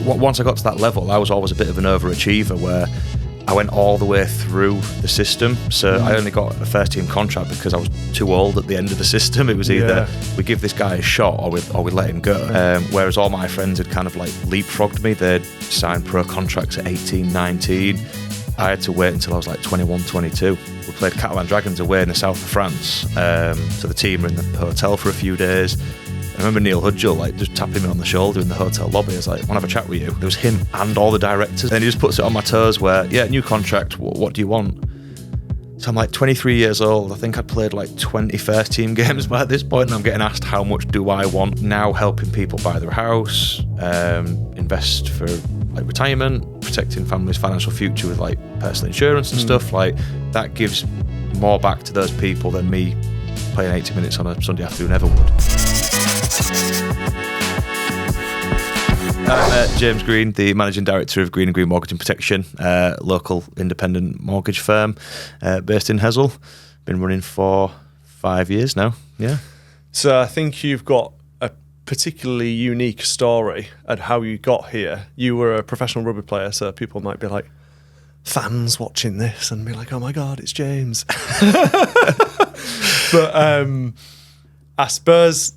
once I got to that level, I was always a bit of an overachiever where I went all the way through the system. So I only got a first team contract because I was too old at the end of the system. It was either we give this guy a shot or we let him go. Whereas all my friends had kind of like leapfrogged me. They'd signed pro contracts at 18, 19. I had to wait until I was like 21, 22. We played Catalan Dragons away in the south of France. So the team were in the hotel for a few days. I remember Neil Hudgell like just tapping me on the shoulder in the hotel lobby. I was like, "Want to have a chat with you?" There was him and all the directors, and he just puts it on my toes. Where, new contract. What do you want? So I'm like 23 years old. I think I'd played like 20 first team games by this point, and I'm getting asked how much do I want now? Helping people buy their house, invest for like retirement, protecting families' financial future with like personal insurance and stuff. Like that gives more back to those people than me playing 80 minutes on a Sunday afternoon ever would. I'm James Green, the Managing Director of Green & Green Mortgage and Protection, local independent mortgage firm based in Hessel. Been running for 5 years now, yeah. So I think you've got a particularly unique story at how you got here. You were a professional rugby player, so people might be like, fans watching this and be like, oh my God, it's James. But I suppose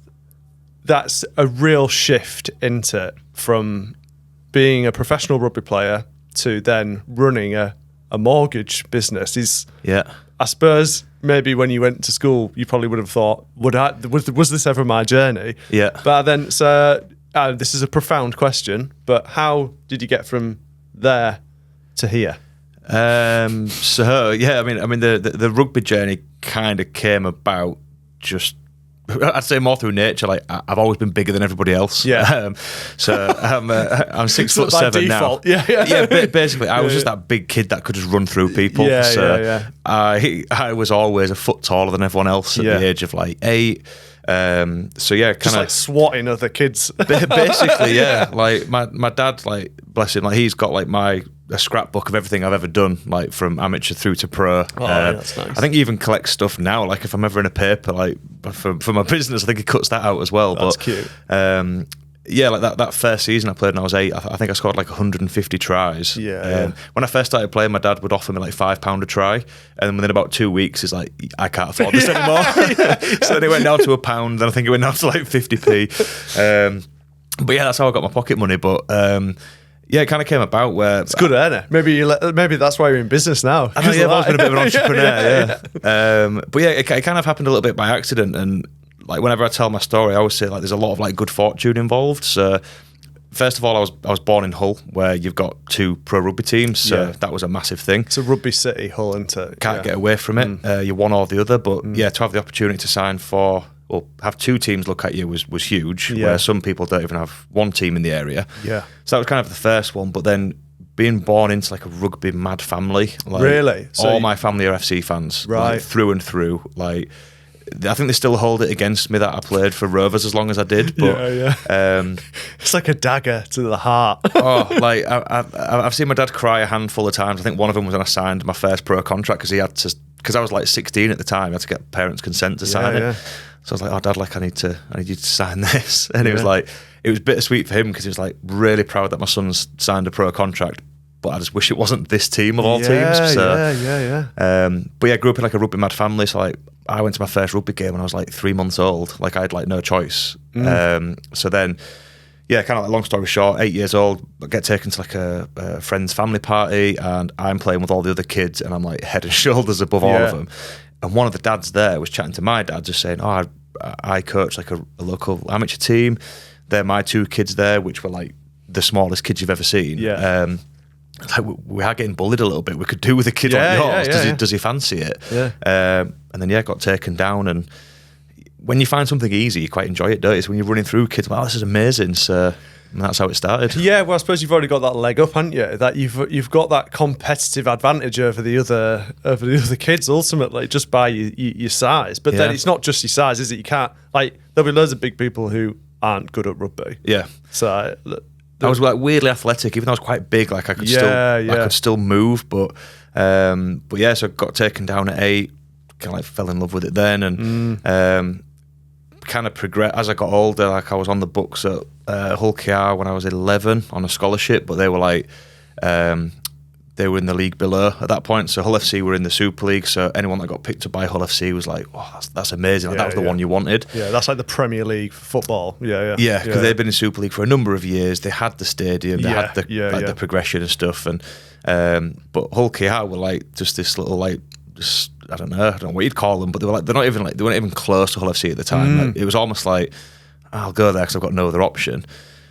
that's a real shift into it, from being a professional rugby player to then running a mortgage business. I suppose maybe when you went to school, you probably would have thought, was this ever my journey? Yeah. But then, so this is a profound question, but how did you get from there to here? I mean, the rugby journey kind of came about just, I'd say more through nature. Like I've always been bigger than everybody else. Yeah. So I'm 6'7" now. Yeah. Basically, I was just that big kid that could just run through people. I was always a foot taller than everyone else at the age of like 8. Just like swatting other kids. Basically, yeah. Like my dad, like bless him, like he's got like a scrapbook of everything I've ever done, like from amateur through to pro. That's nice. I think he even collects stuff now. Like if I'm ever in a paper, like for my business, I think he cuts that out as well. That's cute. Like that first season I played when I was 8, I think I scored like 150 tries. When I first started playing, my dad would offer me like £5 a try, and then within about 2 weeks, he's like, I can't afford this anymore. So then it went down to £1, then I think it went down to like 50p. But yeah, that's how I got my pocket money. But it kind of came about where it's good, isn't it? Maybe that's why you're in business now. I know, I've always been a bit of an entrepreneur. But it kind of happened a little bit by accident, and like whenever I tell my story, I always say like there's a lot of like good fortune involved. So first of all, I was born in Hull, where you've got 2 pro rugby teams, so that was a massive thing. It's a rugby city, Hull, isn't it? Can't get away from it. You're one or the other, but to have the opportunity to sign for or have 2 teams look at you was huge. Where some people don't even have 1 team in the area. Yeah. So that was kind of the first one, but then being born into like a rugby mad family. Like, really? So all my family are FC fans, right? Like, through and through. Like, I think they still hold it against me that I played for Rovers as long as I did. But, it's like a dagger to the heart. Like I've seen my dad cry a handful of times. I think one of them was when I signed my first pro contract because I was like 16 at the time. I had to get parents' consent to sign it. So I was like, "Oh, Dad, like I need you to sign this." And he was like, it was bittersweet for him because he was like really proud that my son's signed a pro contract. But I just wish it wasn't this team of all teams. So, but I grew up in like a rugby mad family. So like I went to my first rugby game when I was like 3 months old. Like I had like no choice. So then, kind of like long story short, 8 years old, I get taken to like a friend's family party, and I'm playing with all the other kids, and I'm like head and shoulders above all of them. And one of the dads there was chatting to my dad, just saying, "Oh, I coach like a local amateur team. They're my 2 kids there, which were like the smallest kids you've ever seen." Like we are getting bullied a little bit. We could do with a kid like yours. Does he fancy it? And then got taken down. And when you find something easy, you quite enjoy it, don't you? So when you're running through kids, wow, this is amazing. So that's how it started. Yeah, well, I suppose you've already got that leg up, haven't you? That you've got that competitive advantage over the other kids ultimately, just by your size. But then it's not just your size, is it? You can't, like, there'll be loads of big people who aren't good at rugby. Yeah. So I was like weirdly athletic, even though I was quite big. Like I could still move, but so I got taken down at 8. Kind of like fell in love with it then, and kind of progressed as I got older. Like I was on the books at Hull KR when I was 11 on a scholarship, but they were like they were in the league below at that point. So Hull FC were in the Super League. So anyone that got picked up by Hull FC was like, "Oh, that's amazing! Like, that was the one you wanted." Yeah, that's like the Premier League for football. Yeah, because they'd been in Super League for a number of years. They had the stadium, they had the progression and stuff. And but Hull KR were like just this little like. I don't know what you'd call them, but they weren't even close to Hull FC at the time. Like, it was almost like I'll go there because I've got no other option.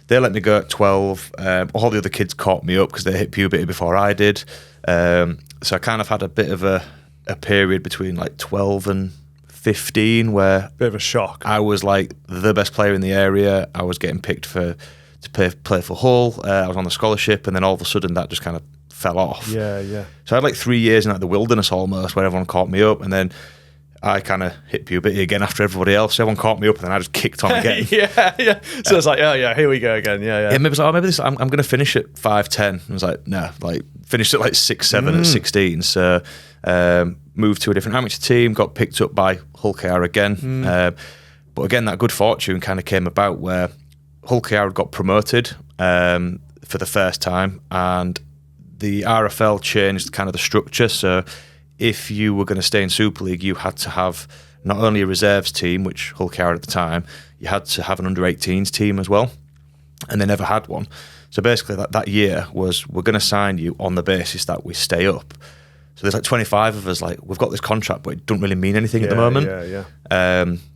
They let me go at 12. All the other kids caught me up because they hit puberty before I did. So I kind of had a bit of a period between like 12 and 15 where bit of a shock. I was like the best player in the area. I was getting picked to play for Hull. I was on the scholarship, and then all of a sudden that just kind of fell off. Yeah. So I had like 3 years in like the wilderness almost, where everyone caught me up, and then I kind of hit puberty again after everybody else. So everyone caught me up, and then I just kicked on again. yeah. So it's like, here we go again. Yeah. Maybe it's like, maybe I'm going to finish at 5'10". I was like, no, like finished at like 6'7" at 16. So moved to a different amateur team, got picked up by Hull KR again. But again, that good fortune kind of came about where Hull KR had got promoted for the first time, and the RFL changed kind of the structure. So if you were going to stay in Super League, you had to have not only a reserves team, which Hull KR at the time, you had to have an under-18s team as well. And they never had one. So basically that year was, we're going to sign you on the basis that we stay up. So there's like 25 of us, like, we've got this contract, but it doesn't really mean anything at the moment.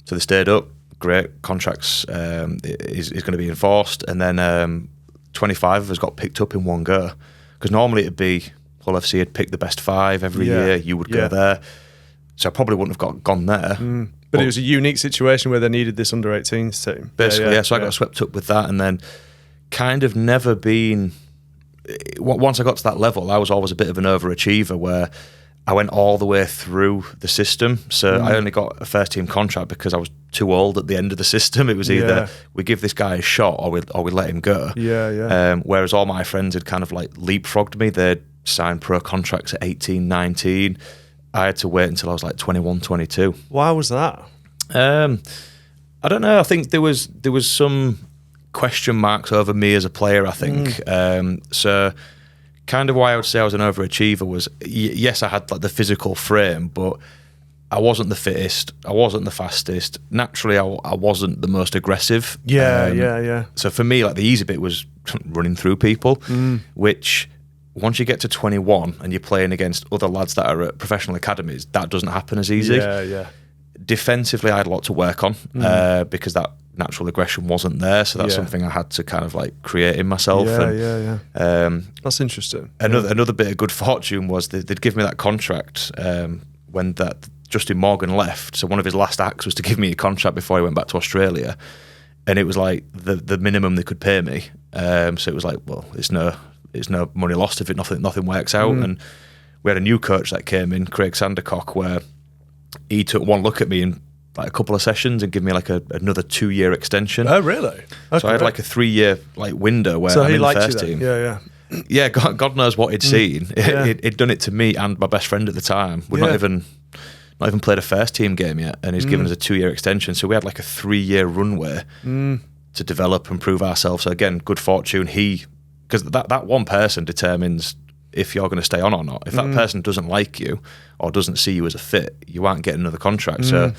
So they stayed up, great, contracts is going to be enforced. And then 25 of us got picked up in one go. Because normally it'd be Hull FC had picked the best 5 every year, you would go there. So I probably wouldn't have gone there. But it was a unique situation where they needed this under-18s team. Basically, so I got swept up with that, and then kind of never been... Once I got to that level, I was always a bit of an overachiever where I went all the way through the system. So I only got a first-team contract because I was too old at the end of the system. It was either we give this guy a shot or we let him go. Whereas all my friends had kind of like leapfrogged me. They'd signed pro contracts at 18, 19. I had to wait until I was like 21, 22. Why was that? I don't know. I think there was some question marks over me as a player, I think. So kind of why I would say I was an overachiever was, yes, I had like the physical frame, but I wasn't the fittest. I wasn't the fastest. Naturally, I wasn't the most aggressive. So for me, like the easy bit was running through people, which once you get to 21 and you're playing against other lads that are at professional academies, that doesn't happen as easy. Defensively, I had a lot to work on because that natural aggression wasn't there. So that's something I had to kind of like create in myself. That's interesting. Another bit of good fortune was they'd give me that contract when that Justin Morgan left. So one of his last acts was to give me a contract before he went back to Australia. And it was like the minimum they could pay me. So it was like, well, it's no money lost if nothing works out. And we had a new coach that came in, Craig Sandercock, where he took one look at me in like a couple of sessions and give me like another 2-year extension. Oh, really? Okay. So I had like a 3-year like window where I'm in the first team. Yeah, God knows what he'd seen. He'd done it to me and my best friend at the time. We'd not even played a first team game yet, and he's given us a 2-year extension. So we had like a 3-year runway to develop and prove ourselves. So again, good fortune. Because that one person determines if you're going to stay on or not. If that person doesn't like you or doesn't see you as a fit, you aren't getting another contract. So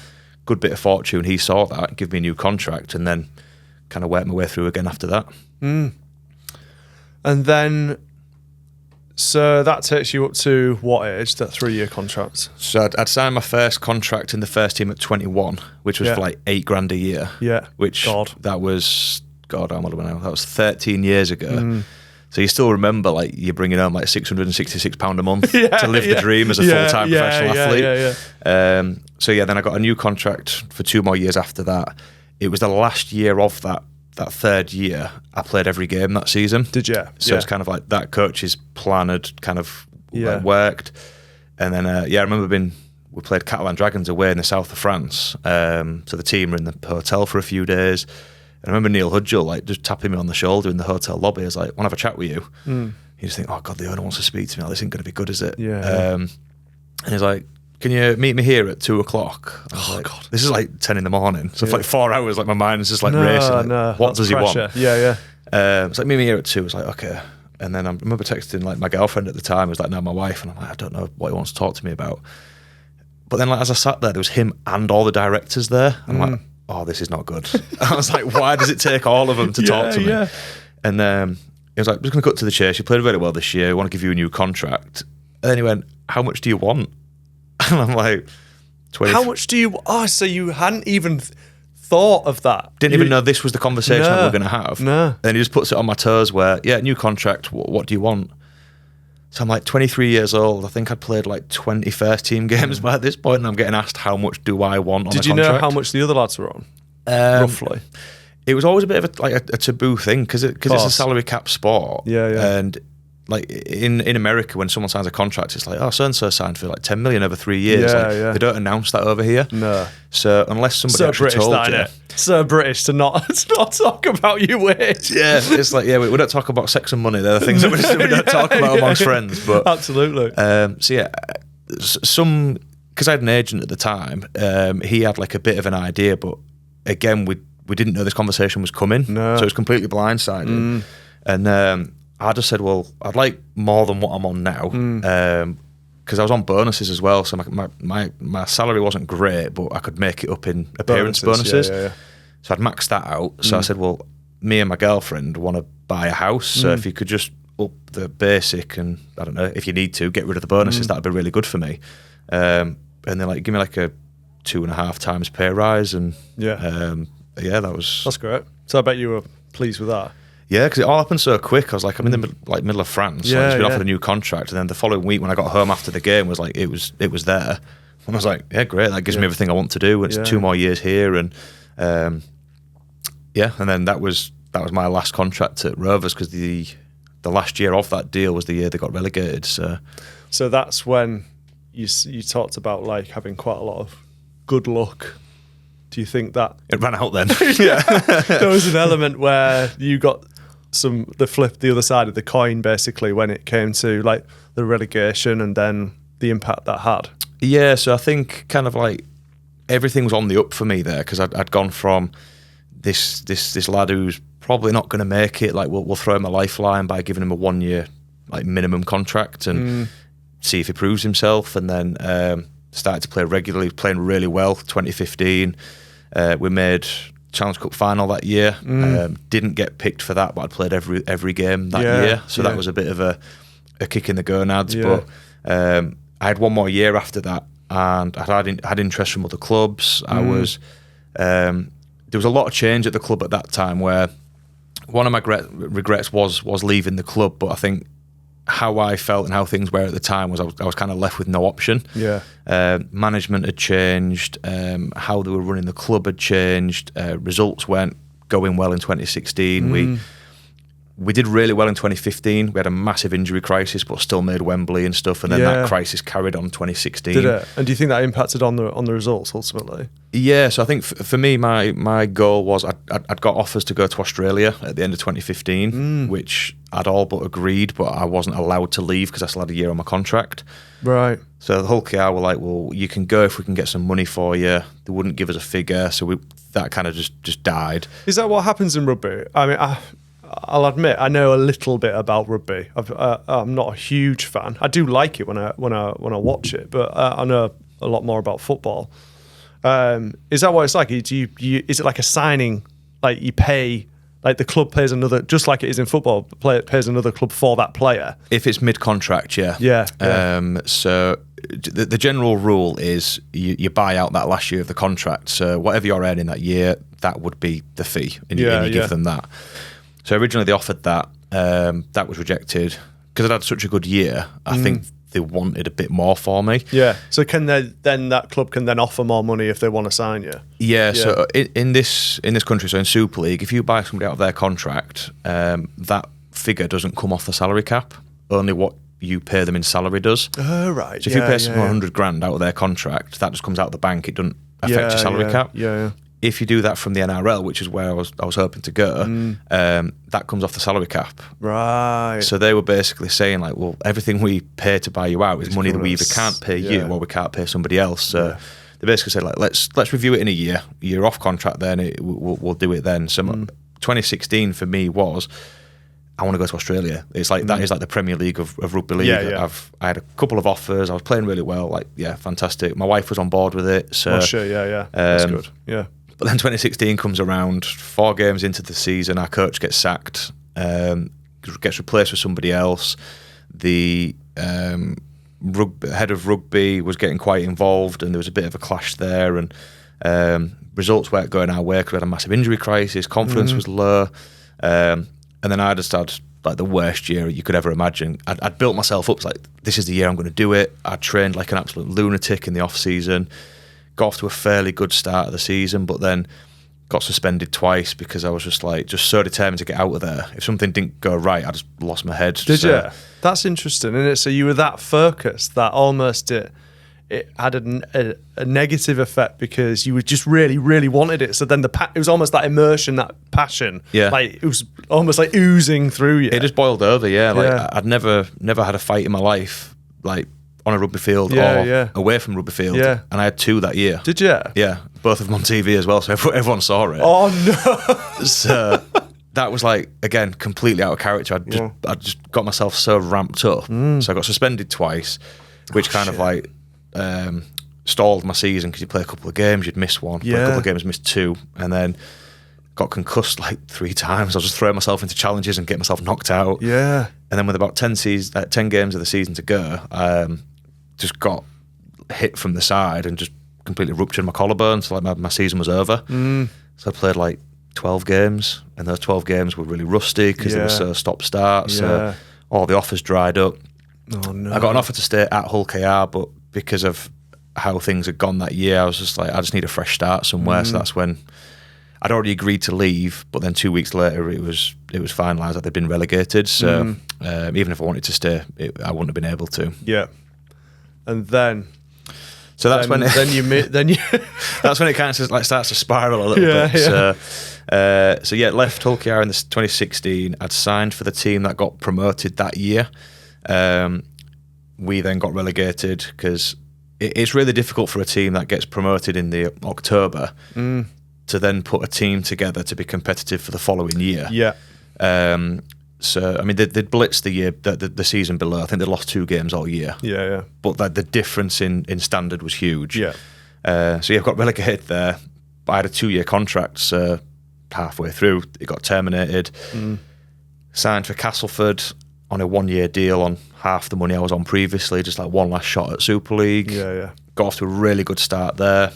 good bit of fortune. He saw that, give me a new contract, and then kind of worked my way through again after that. And then, so that takes you up to what age, that 3-year contract? So I'd signed my first contract in the first team at 21, which was for like $8,000 a year. Which that was, God, how old am I now? That was 13 years ago. So you still remember, like, you're bringing home like £666 a month to live the dream as a full-time professional athlete. So then I got a new contract for 2 more years after that. It was the last year of that 3rd year. I played every game that season. Did you? So it's kind of like that coach's plan had kind of worked. And then, I remember we played Catalan Dragons away in the south of France. So the team were in the hotel for a few days. And I remember Neil Hudgell like just tapping me on the shoulder in the hotel lobby. I was like, "Want to have a chat with you?" You just think, "Oh God, the owner wants to speak to me. Oh, this isn't going to be good, is it?" And he's like, can you meet me here at 2:00? Oh, God. This is like 10 in the morning. So for like 4 hours, like my mind's just like racing. Like, what does he want? Yeah. It's like, meet me here at 2. It's like, okay. And then I remember texting like my girlfriend at the time. It was like, no, my wife. And I'm like, I don't know what he wants to talk to me about. But then like as I sat there was him and all the directors there. I'm like, oh, this is not good. I was like, why does it take all of them to talk to me? Yeah. And he was like, I'm just going to cut to the chase. You played very well this year. I want to give you a new contract. And then he went, how much do you want? And I'm like, 20. How much do you... Oh, so you hadn't even thought of that? Didn't even know this was the conversation we were going to have. No. And he just puts it on my toes where, yeah, new contract, what do you want? So I'm like 23 years old. I think I'd played like 20 first team games by this point, and I'm getting asked how much do I want on the contract. Did you know how much the other lads were on? Roughly? It was always a bit of a taboo thing because it's a salary cap sport. Yeah. And like in America, when someone signs a contract, it's like, oh, so-and-so signed for like 10 million over 3 years. Yeah. They don't announce that over here. No. So unless somebody actually British, told you. So British to not talk about your wage. Yeah, it's like, we don't talk about sex and money. They're the things that we don't talk about amongst friends. But absolutely. So yeah, because I had an agent at the time, he had like a bit of an idea, but again, we didn't know this conversation was coming. No. So it was completely blindsided. And I just said, well, I'd like more than what I'm on now. Because I was on bonuses as well. So my salary wasn't great, but I could make it up in appearance bonuses. Yeah. So I'd maxed that out. So I said, well, me and my girlfriend want to buy a house. So if you could just up the basic and, I don't know, if you need to, get rid of the bonuses, that'd be really good for me. And they're like, give me like a 2.5 times pay rise. And that's great. So I bet you were pleased with that. Yeah, because it all happened so quick. I was like, I'm in the middle of France. So I just been offered a new contract, and then the following week when I got home after the game was like it was there, and I was like, yeah, great. That gives me everything I want to do. It's 2 more years here, and and then that was my last contract at Rovers because the last year of that deal was the year they got relegated. So that's when you talked about like having quite a lot of good luck. Do you think that it ran out then? Yeah, there was an element where you got the other side of the coin basically when it came to like the relegation and then the impact that had. Yeah, so I think kind of like everything was on the up for me there because I'd gone from this lad who's probably not going to make it. Like we'll throw him a lifeline by giving him a 1 year like minimum contract and see if he proves himself, and then started to play regularly, playing really well. 2015, we made Challenge Cup final that year. Didn't get picked for that, but I'd played every game that year, so that was a bit of a kick in the gonads. Yeah. But I had 1 more year after that, and I had interest from other clubs. I was there was a lot of change at the club at that time, where one of my regrets was leaving the club, but I think how I felt and how things were at the time was I was kind of left with no option. Yeah. Management had changed, how they were running the club had changed, results weren't going well in 2016. We did really well in 2015. We had a massive injury crisis, but still made Wembley and stuff. And then that crisis carried on 2016. Did it? And do you think that impacted on the results ultimately? Yeah. So I think for me, my goal was I'd got offers to go to Australia at the end of 2015, which I'd all but agreed, but I wasn't allowed to leave because I still had a year on my contract. Right. So the whole KR were like, well, you can go if we can get some money for you. They wouldn't give us a figure, so that kind of just died. Is that what happens in rugby? I mean, I'll admit I know a little bit about rugby. I'm not a huge fan. I do like it when I watch it, but I know a lot more about football. Is that what it's like? Is it like a signing? Like you pay, like the club pays another, just like it is in football. The player pays another club for that player. If it's mid-contract, yeah. Yeah. So the general rule is you buy out that last year of the contract. So whatever you're earning that year, that would be the fee, and you give them that. So originally they offered that. That was rejected because I'd had such a good year. I think they wanted a bit more for me. Yeah. So that club can then offer more money if they want to sign you? Yeah. So in this country, so in Super League, if you buy somebody out of their contract, that figure doesn't come off the salary cap. Only what you pay them in salary does. Oh, right. So if you pay someone 100 grand out of their contract, that just comes out of the bank. It doesn't affect your salary cap. Yeah. if you do that from the NRL, which is where I was hoping to go, that comes off the salary cap. Right. So they were basically saying like, well, everything we pay to buy you out is money that we either can't pay you or we can't pay somebody else. So they basically said like, let's review it in a year. You're off contract then. We'll do it then. So 2016 for me was, I want to go to Australia. It's like that is like the Premier League of rugby league. I had a couple of offers. I was playing really well. Like, fantastic. My wife was on board with it. So that's good. Yeah. But then 2016 comes around. 4 games into the season, our coach gets sacked. Gets replaced with somebody else. The head of rugby was getting quite involved, and there was a bit of a clash there. And results weren't going our way because we had a massive injury crisis. Confidence was low. And then I just had like the worst year you could ever imagine. I'd built myself up like, this is the year I'm going to do it. I trained like an absolute lunatic in the off season. Got off to a fairly good start of the season, but then got suspended twice because I was just so determined to get out of there. If something didn't go right, I just lost my head. Did you? That's interesting, isn't it? So you were that focused that almost it had a negative effect because you were just really, really wanted it. So then it was almost that immersion, that passion. Yeah. Like it was almost like oozing through you. It just boiled over, Like I'd never had a fight in my life, like on a rugby field or away from rugby field. Yeah. And I had 2 that year. Did you? Yeah. Both of them on TV as well, so everyone saw it. Oh no. So that was like, again, completely out of character. I just got myself so ramped up. So I got suspended twice, which kind of like stalled my season because you play a couple of games, you'd miss one, play a couple of games, miss 2, and then got concussed like 3 times. I was just throwing myself into challenges and getting myself knocked out. Yeah. And then with about 10 games of the season to go, just got hit from the side and just completely ruptured my collarbone. So like my season was over. So I played like 12 games, and those 12 games were really rusty because there was so stop-start. So all the offers dried up. Oh no. I got an offer to stay at Hull KR, but because of how things had gone that year, I was just like, I just need a fresh start somewhere. So that's when I'd already agreed to leave, but then 2 weeks later it was finalised that they'd been relegated. So even if I wanted to stay, I wouldn't have been able to. Yeah. And then, so that's when that's when it kind of like starts to spiral a little bit. Yeah. So left Hull KR in 2016. I'd signed for the team that got promoted that year. We then got relegated because it's really difficult for a team that gets promoted in the October to then put a team together to be competitive for the following year. Yeah. So I mean, they'd blitzed the year, the season below. I think they lost 2 games all year. Yeah. But the difference in standard was huge. Yeah. So I got relegated there. But I had a 2-year contract. So halfway through, it got terminated. Signed for Castleford on a 1-year deal on half the money I was on previously, just like one last shot at Super League. Yeah. Got off to a really good start there.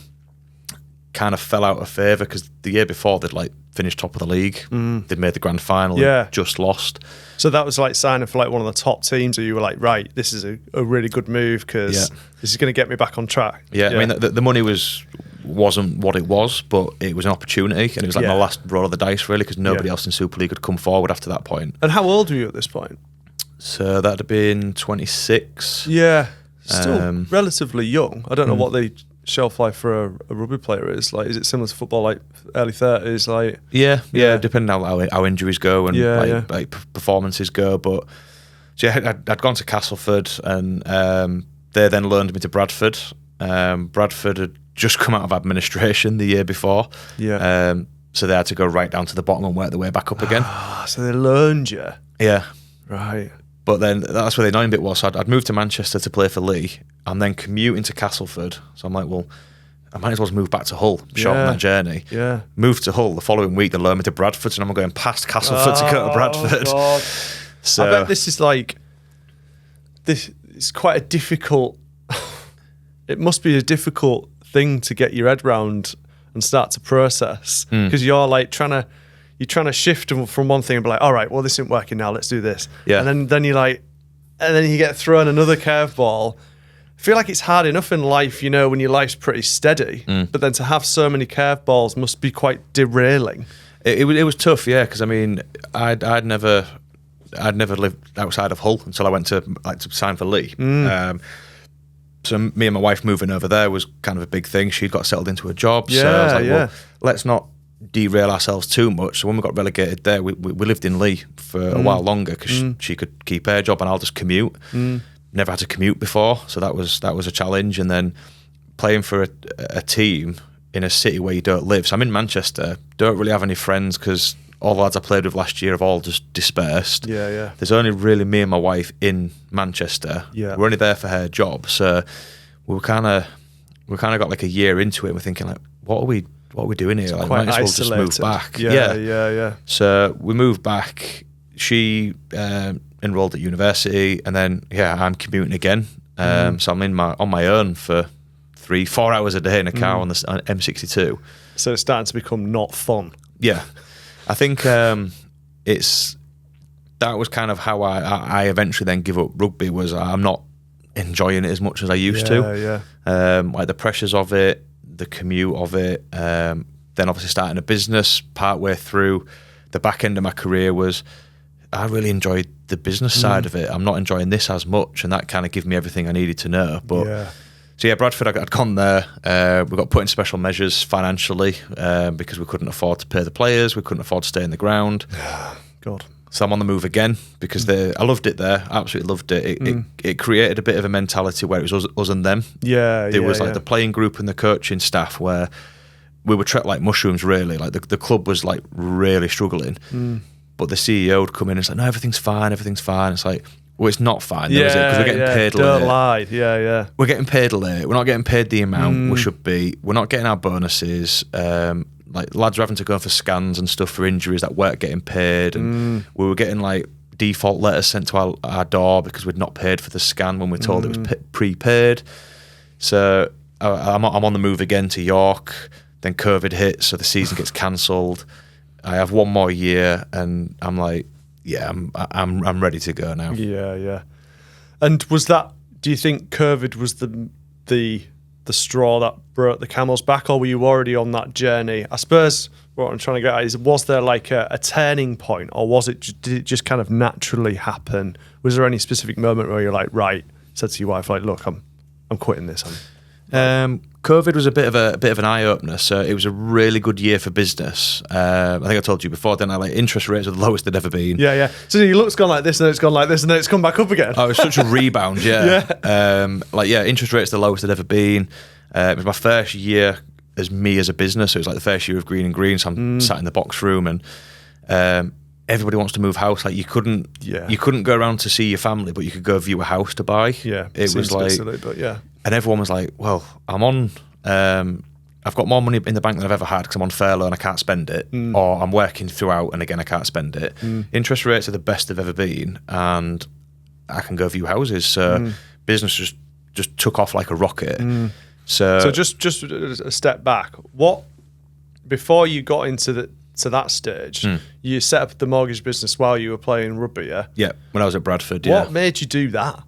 Kind of fell out of favour because the year before they'd like finished top of the league. They'd made the grand final and just lost. So that was like signing for like one of the top teams, or you were like, right, this is a really good move because this is going to get me back on track. I mean, the money wasn't what it was, but it was an opportunity, and it was like my last roll of the dice really, because nobody else in Super League had come forward after that point. And how old were you at this point? So that'd have been 26. Yeah, still relatively young. I don't know what the shelf life for a rugby player is. Like, is it similar to football, like early 30s? Like, yeah, depending on how injuries go and like performances go. But so I'd gone to Castleford, and they then loaned me to Bradford. Bradford had just come out of administration the year before. So they had to go right down to the bottom and work their way back up again. So they loaned you. Yeah. Right. But then that's where the annoying bit was. So I'd moved to Manchester to play for Lee, and then commuting to Castleford. So I'm like, well, I might as well move back to Hull, shorten that journey. Yeah. Moved to Hull the following week. They loaned me to Bradford, and I'm going past Castleford to go to Bradford. God. So I bet this is like, this is quite a difficult. It must be a difficult thing to get your head round and start to process, because you're like trying to shift from one thing and be like, all right, well, this isn't working now, let's do this. Yeah. And then you're like, and then you get thrown another curveball. I feel like it's hard enough in life, you know, when your life's pretty steady, but then to have so many curveballs must be quite derailing. It was tough, yeah, because I mean, I'd never lived outside of Hull until I went to sign for Lee. so me and my wife moving over there was kind of a big thing. She'd got settled into a job, Yeah, so I was like, yeah. well, let's not derail ourselves too much. So when we got relegated there, we lived in Leigh for a while longer because she could keep her job and I'll just commute. Never had to commute before, so that was a challenge. And then playing for a team in a city where you don't live. So I'm in Manchester, don't really have any friends because all the lads I played with last year have all just dispersed. Yeah. There's only really me and my wife in Manchester. Yeah. We're only there for her job, so we kind of got like a year into it. We're thinking like, what are we doing here? Like, Quite might as well isolated. just move back. Yeah. So we moved back. She enrolled at university, and then I'm commuting again. So I'm on my own for 3-4 hours a day in a car on the M62. So it's starting to become not fun. Yeah, I think that was kind of how I eventually then give up rugby. Was I'm not enjoying it as much as I used to. Like the pressures of it, the commute of it. Then obviously starting a business partway through. The back end of my career was I really enjoyed the business side of it. I'm not enjoying this as much, and that kind of gave me everything I needed to know. But so Bradford, I'd gone there. We got put in special measures financially because we couldn't afford to pay the players. We couldn't afford to stay in the ground. God. So I'm on the move again because I loved it there. Absolutely loved it. It created a bit of a mentality where it was us and them. There was like the playing group and the coaching staff where we were treated like mushrooms, really. Like the club was like really struggling. But the CEO would come in and say, no, everything's fine. It's like, well, it's not fine, though, is it? Because we're getting paid late. Don't lie. Yeah. We're getting paid late. We're not getting paid the amount we should be. We're not getting our bonuses. Like lads are having to go for scans and stuff for injuries that weren't getting paid. And we were getting like default letters sent to our door because we'd not paid for the scan when we were told it was prepaid. So I'm on the move again to York. Then COVID hits, so the season gets cancelled. I have one more year, and I'm like, I'm ready to go now. Yeah. And was that? Do you think COVID was the straw that broke the camel's back, or were you already on that journey? I suppose what I'm trying to get at is, was there like a turning point, or did it just kind of naturally happen? Was there any specific moment where you're like, right, said to your wife, like, look, I'm quitting this. COVID was a bit of an eye opener. So it was a really good year for business. I think I told you before. Then interest rates were the lowest they'd ever been. Yeah. So your look's gone like this, and it's gone like this, and then it's come back up again. Oh, it was such a rebound. Yeah. Interest rates the lowest they'd ever been. It was my first year as me as a business. So it was like the first year of Green and Green. So I'm sat in the box room, and everybody wants to move house. Like you couldn't go around to see your family, but you could go view a house to buy. Yeah, it was like silly, but yeah. And everyone was like, well, I'm on, I've got more money in the bank than I've ever had because I'm on furlough and I can't spend it, or I'm working throughout and again I can't spend it. Interest rates are the best they've ever been, and I can go view houses. So business just took off like a rocket. So just a step back. What, before you got into that stage, you set up the mortgage business while you were playing rugby, yeah? Yeah, when I was at Bradford, What made you do that?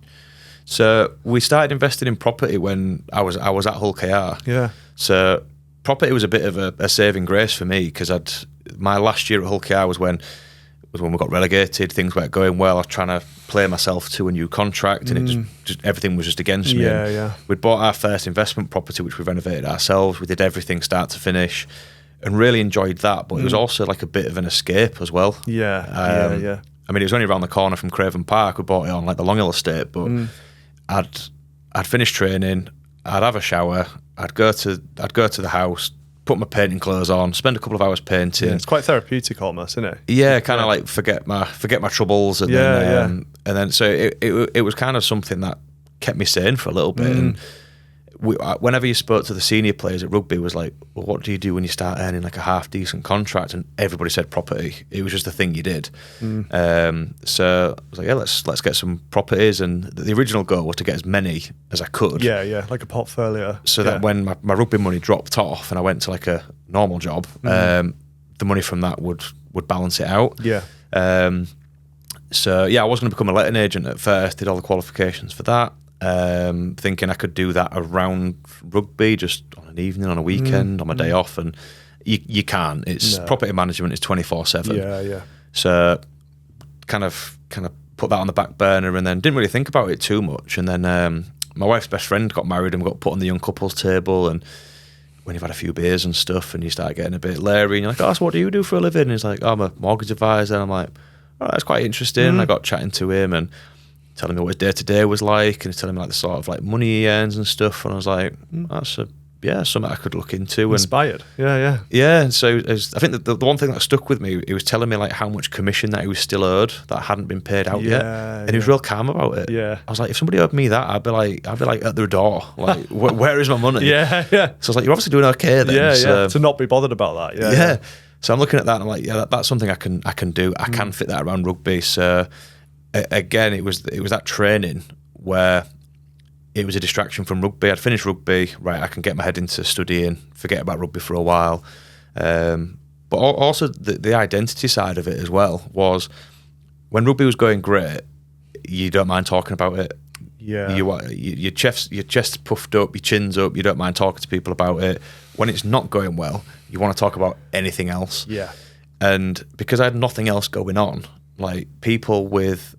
So we started investing in property when I was at Hull KR. Yeah. So property was a bit of a saving grace for me because my last year at Hull KR was when we got relegated. Things weren't going well. I was trying to play myself to a new contract, and it just everything was just against me. Yeah. We'd bought our first investment property, which we renovated ourselves. We did everything start to finish, and really enjoyed that. But it was also like a bit of an escape as well. Yeah. I mean, it was only around the corner from Craven Park. We bought it on like the Long Hill estate, but I'd finish training, I'd have a shower, I'd go to the house, put my painting clothes on, spend a couple of hours painting. Yeah, it's quite therapeutic almost, isn't it? Yeah, kind of like forget my troubles, and then so it was kind of something that kept me sane for a little bit. And whenever you spoke to the senior players at rugby, it was like, well, what do you do when you start earning like a half decent contract? And everybody said property. It was just the thing you did. So I was like, yeah, let's get some properties. And the original goal was to get as many as I could. Yeah, like a portfolio. So that when my rugby money dropped off and I went to like a normal job, the money from that would balance it out. Yeah. So yeah, I was going to become a letting agent at first. Did all the qualifications for that. Thinking I could do that around rugby, just on an evening, on a weekend, on my day off, and you can't. It's property management is 24/7. Yeah. So kind of put that on the back burner, and then didn't really think about it too much. And then my wife's best friend got married and we got put on the young couples table, and when you've had a few beers and stuff and you start getting a bit leery and you're like, oh, so what do you do for a living? And he's like, oh, I'm a mortgage advisor. And I'm like, oh, that's quite interesting. I got chatting to him and telling me what his day-to-day was like, and he's telling me like the sort of like money he earns and stuff, and I was like, that's something I could look into. And inspired. Yeah. and so I think that the one thing that stuck with me, he was telling me like how much commission that he was still owed that hadn't been paid out yet, and he was real calm about it. I was like, if somebody owed me that, I'd be like at their door, like where is my money? So I was like, you're obviously doing okay then. To not be bothered about that. So I'm looking at that and I'm like, that's something I can do. I can fit that around rugby. So again, it was that training where it was a distraction from rugby. I'd finished rugby, right, I can get my head into studying, forget about rugby for a while. But also the identity side of it as well was when rugby was going great, you don't mind talking about it. Your chest's puffed up, your chin's up, you don't mind talking to people about it. When it's not going well, you want to talk about anything else. And because I had nothing else going on, like people with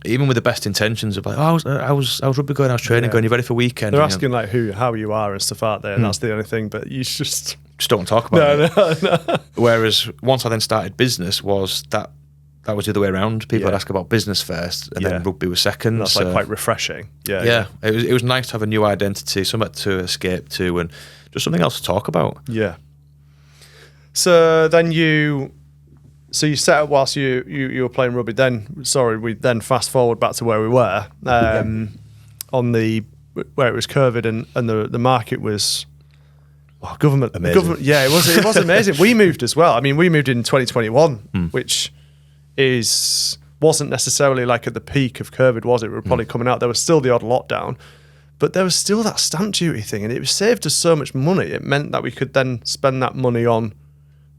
even with the best intentions of like, oh, I was rugby going, I was training going, you ready for weekend? They're asking like how you are and stuff out there, and that's the only thing. But you just don't want to talk about it. No. Whereas once I then started business, was that was the other way around. People would ask about business first, and then rugby was second. That's like quite refreshing. It was nice to have a new identity, something to escape to, and just something else to talk about. So then you set up whilst you were playing rugby. We then fast forward back to where we were on where it was COVID and the market was government. Amazing. It was amazing. We moved as well. I mean, we moved in 2021, which wasn't necessarily like at the peak of COVID, was it? We were probably coming out. There was still the odd lockdown, but there was still that stamp duty thing, and it saved us so much money. It meant that we could then spend that money on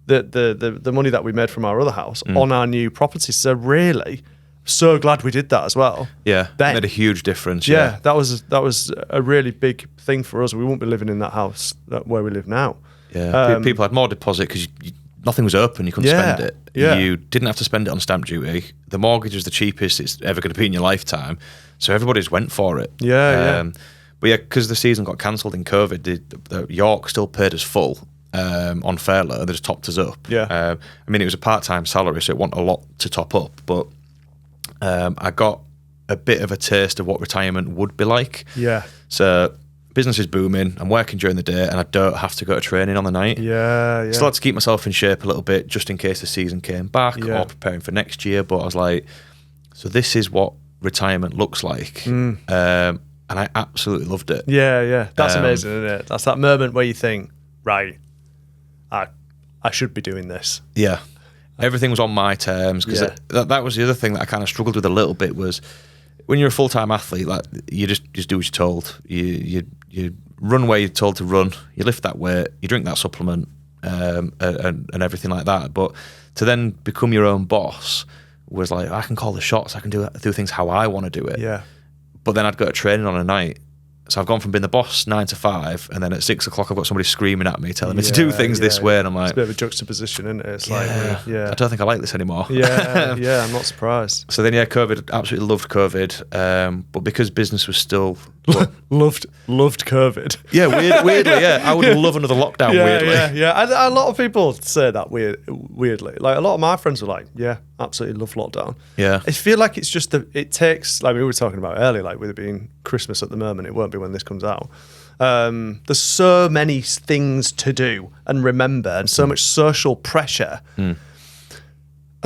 the money that we made from our other house on our new property. So really, so glad we did that as well. It made a huge difference. That was a really big thing for us. We won't be living in that house where we live now. People had more deposit because nothing was open, you couldn't spend it. You didn't have to spend it on stamp duty. The mortgage was the cheapest it's ever going to be in your lifetime, so everybody just went for it. But because the season got cancelled in COVID, the York still paid us full on furlough. They just topped us up. I mean, it was a part-time salary, so it wasn't a lot to top up, but I got a bit of a taste of what retirement would be like. So business is booming, I'm working during the day, and I don't have to go to training on the night. Still had to keep myself in shape a little bit just in case the season came back or preparing for next year. But I was like, so this is what retirement looks like. And I absolutely loved it. That's amazing, isn't it? That's that moment where you think, right, I should be doing this. Everything was on my terms, because that was the other thing that I kind of struggled with a little bit. Was when you're a full-time athlete, like you just do what you're told. You run where you're told to run, you lift that weight, you drink that supplement, and everything like that. But to then become your own boss was like, I can call the shots, I can do things how I want to do it. But then I'd go to training on a night. So I've gone from being the boss 9 to 5, and then at 6 o'clock I've got somebody screaming at me, telling me to do things this way, and I'm like, it's a bit of a juxtaposition, isn't it? It's I don't think I like this anymore. I'm not surprised. So then COVID, absolutely loved COVID, but because business was still loved COVID. Weirdly, I would love another lockdown. Weirdly, A lot of people say that weirdly. Like a lot of my friends were like, absolutely love lockdown. I feel like it's just it takes, like we were talking about earlier, like with it being Christmas at the moment, it won't be when this comes out. There's so many things to do and remember, and so much social pressure. And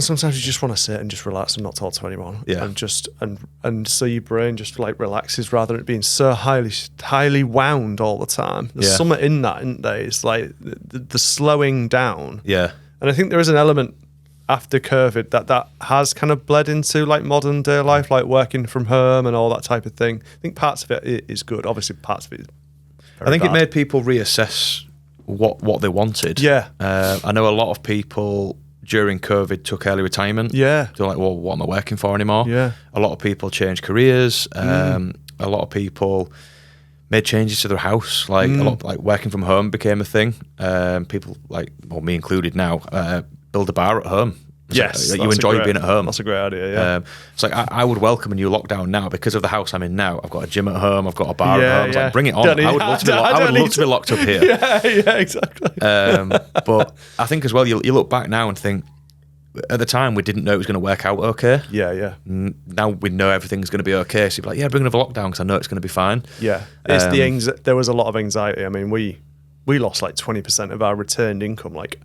sometimes you just want to sit and just relax and not talk to anyone. And just and so your brain just like relaxes rather than it being so highly wound all the time. There's something in that, isn't there? It's like the slowing down. And I think there is an element after COVID that has kind of bled into like modern day life, like working from home and all that type of thing. I think parts of it is good. Obviously, parts of it is very I think bad. It made people reassess what they wanted. I know a lot of people during COVID took early retirement. They're like, well, what am I working for anymore? A lot of people changed careers. A lot of people made changes to their house. Like a lot, like working from home became a thing. People like, well, me included now, build a bar at home. Yes, you enjoy being at home. That's a great idea. Yeah, it's like I would welcome a new lockdown now because of the house I'm in now. I've got a gym at home. I've got a bar at home. It's like, bring it on. I would love to be locked up here. Yeah, exactly. But I think as well, you look back now and think, at the time we didn't know it was going to work out okay. Yeah. Now we know everything's going to be okay. So you're like, bring another lockdown because I know it's going to be fine. Yeah, it's there was a lot of anxiety. I mean, we lost like 20% of our returned income, like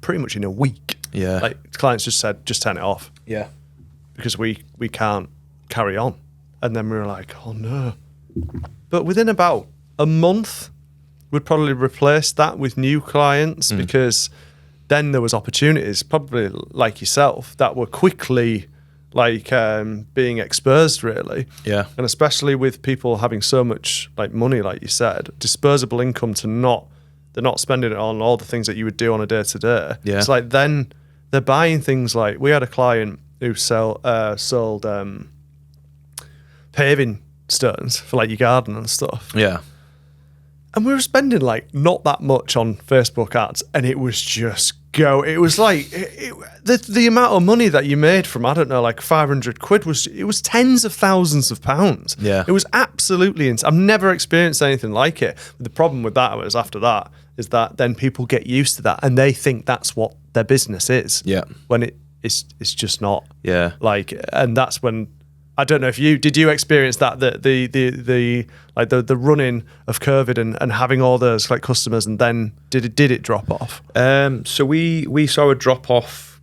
pretty much in a week. Yeah, like clients just said, just turn it off. Yeah, because we can't carry on. And then we were like, oh no. But within about a month, we'd probably replace that with new clients because then there was opportunities, probably like yourself, that were quickly like being exposed, really. Yeah. And especially with people having so much like money, like you said, disposable income they're not spending it on all the things that you would do on a day to day. Yeah. It's like then they're buying things like, we had a client who sold paving stones for like your garden and stuff. Yeah. And we were spending like not that much on Facebook ads, and it was just it was like the amount of money that you made from, I don't know, like 500 quid was tens of thousands of pounds. Yeah. It was absolutely insane. I've never experienced anything like it. But the problem with that was after that is that then people get used to that and they think that's what their business is. Yeah. When it's just not. Yeah. Like, and that's when, I don't know if did you experience that, the running of COVID and having all those like customers, and then did it drop off? So we saw a drop off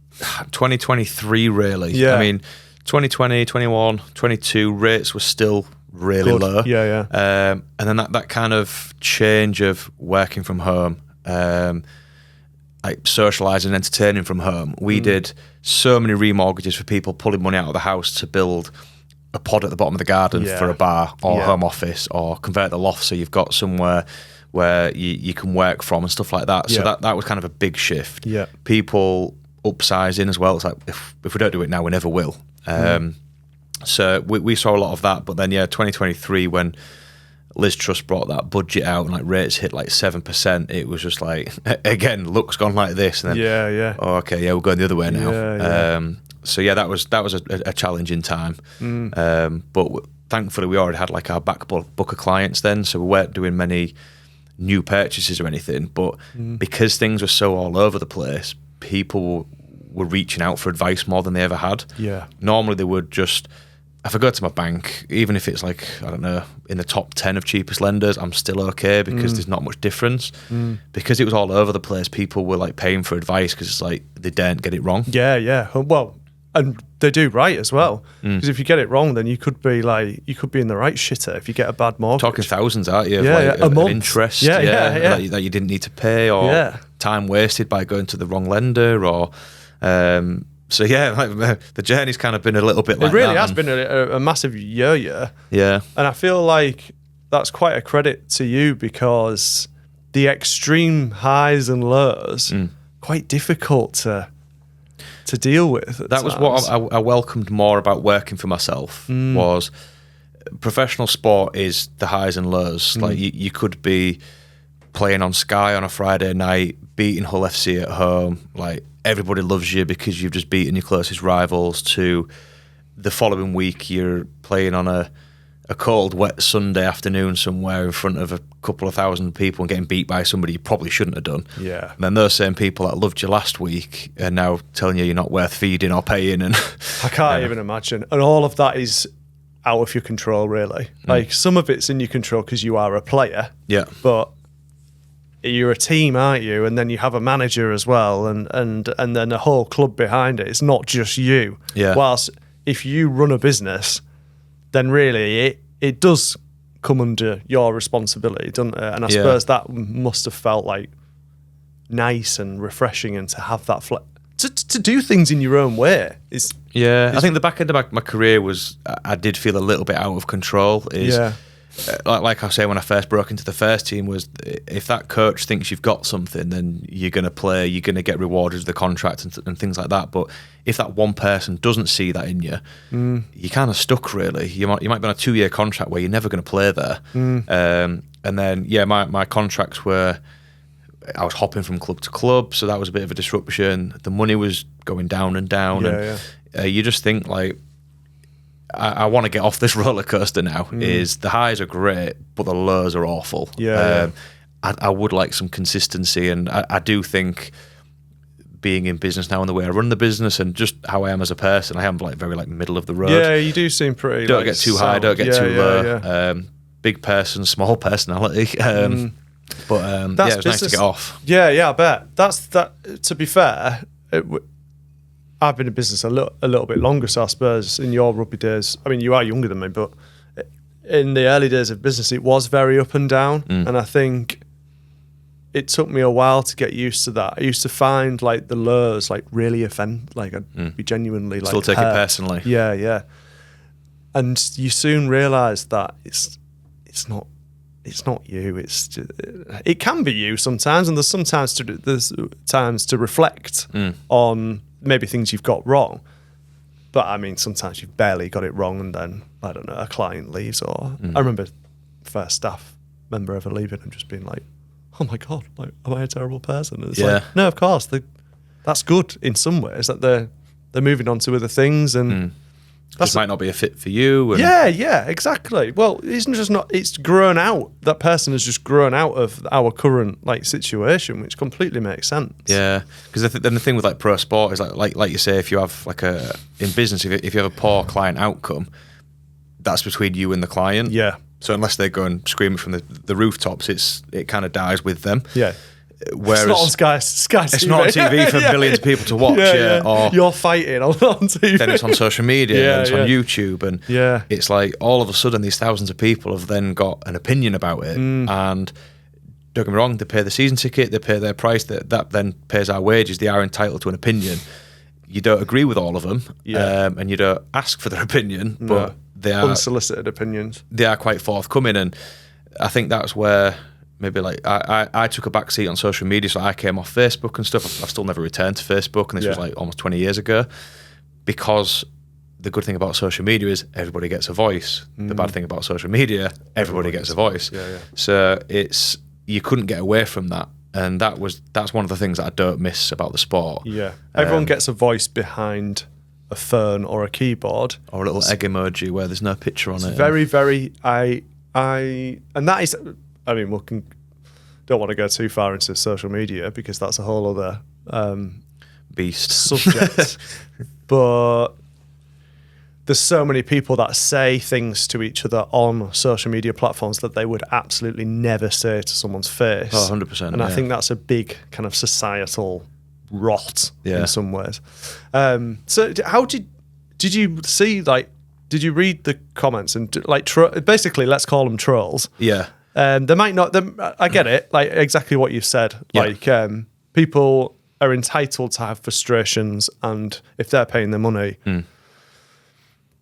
2023 really. Yeah. I mean 2020, 21, 22 rates were still really Good. low. Yeah. And then that kind of change of working from home, like socialising and entertaining from home. We did so many remortgages for people pulling money out of the house to build a pod at the bottom of the garden for a bar or home office, or convert the loft so you've got somewhere where you can work from and stuff like that. So that was kind of a big shift. Yeah. People upsizing as well. It's like, if we don't do it now, we never will. So we saw a lot of that. But then, 2023, when Liz Truss brought that budget out and like rates hit like 7%, it was just like, again, luck's gone like this. And then, oh, okay, we're going the other way now. So that was a challenging time, but thankfully we already had like our back book of clients then, so we weren't doing many new purchases or anything. But because things were so all over the place, people were reaching out for advice more than they ever had. Yeah. Normally they would just, if I go to my bank, even if it's like, I don't know, in the top 10 of cheapest lenders, I'm still okay because there's not much difference. Because it was all over the place, people were like paying for advice because it's like they daren't get it wrong. Yeah. Well, and they do right as well, because if you get it wrong, then you could be in the right shitter if you get a bad mortgage. Talking thousands, aren't you? Of of interest, that you didn't need to pay, or time wasted by going to the wrong lender, or so the journey's kind of been a little bit like that. It really has been a massive year. Yeah, and I feel like that's quite a credit to you, because the extreme highs and lows quite difficult to deal with. That was what I welcomed more about working for myself, was professional sport is the highs and lows. Like you could be playing on Sky on a Friday night, beating Hull FC at home, like everybody loves you because you've just beaten your closest rivals, to the following week you're playing on a cold, wet Sunday afternoon somewhere in front of a couple of thousand people and getting beat by somebody you probably shouldn't have done. Yeah. And then those same people that loved you last week are now telling you you're not worth feeding or paying. And I can't even imagine. And all of that is out of your control, really. Like, some of it's in your control because you are a player. Yeah. But you're a team, aren't you? And then you have a manager as well, and then a whole club behind it. It's not just you. Yeah. Whilst if you run a business, then really it does come under your responsibility, doesn't it? And I suppose that must have felt like nice and refreshing, and to have that to do things in your own way is. I think the back end of my career was, I did feel a little bit out of control. Like I say, when I first broke into the first team, was if that coach thinks you've got something, then you're going to play, you're going to get rewarded with the contract and things like that. But if that one person doesn't see that in you, you're kind of stuck, really. You might be on a 2-year contract where you're never going to play there. And then, my contracts were I was hopping from club to club, so that was a bit of a disruption. The money was going down and down, you just think like, I want to get off this roller coaster now. Is the highs are great, but the lows are awful. I would like some consistency, and I do think being in business now and the way I run the business and just how I am as a person, I am like very like middle of the road. Yeah, you do seem pretty. Don't get too high, don't get too low. Big person, small personality. But that's it's nice to get off. Yeah, I bet. That's that. To be fair, I've been in business a little bit longer, so I suppose in your rugby days, I mean, you are younger than me, but in the early days of business, it was very up and down, and I think it took me a while to get used to that. I used to find like the lows like really offend, like I'd be genuinely like still take it personally. Yeah, and you soon realise that it's not you. It's just, it can be you sometimes, and there's times to reflect on maybe things you've got wrong. But I mean, sometimes you've barely got it wrong, and then I don't know, a client leaves, or I remember first staff member ever leaving and just being like, "Oh my god, like, am I a terrible person?" And it's like, no, of course, that's good in some ways that they're moving on to other things, and this might not be a fit for you. And yeah, exactly. Well, it's grown out. That person has just grown out of our current like situation, which completely makes sense. Yeah, because then the thing with like pro sport is like you say, if you have like in business, if you have a poor client outcome, that's between you and the client. Yeah. So unless they go and scream it from the rooftops, it kind of dies with them. Yeah. Whereas it's not on Sky TV. It's not on TV for millions of people to watch. Or you're fighting on TV. Then it's on social media, and it's on YouTube, and it's like all of a sudden these thousands of people have then got an opinion about it. And don't get me wrong, they pay the season ticket, they pay their price, that then pays our wages. They are entitled to an opinion. You don't agree with all of them, and you don't ask for their opinion, but they are unsolicited opinions. They are quite forthcoming, and I think that's where maybe like I took a back seat on social media, so I came off Facebook and stuff. I've still never returned to Facebook, and this was like almost 20 years ago, because the good thing about social media is everybody gets a voice. The bad thing about social media, everybody gets a voice. So you couldn't get away from that, and that's one of the things that I don't miss about the sport. Everyone gets a voice behind a phone or a keyboard or a little egg emoji where there's no picture on it. Very, very. And that is. I mean, don't want to go too far into social media because that's a whole other beast subject. But there's so many people that say things to each other on social media platforms that they would absolutely never say to someone's face. Oh, 100%. And I think that's a big kind of societal rot in some ways. So how did you see, like, did you read the comments and like basically let's call them trolls? Yeah. They might not. I get it. Like exactly what you've said. Like people are entitled to have frustrations, and if they're paying their money,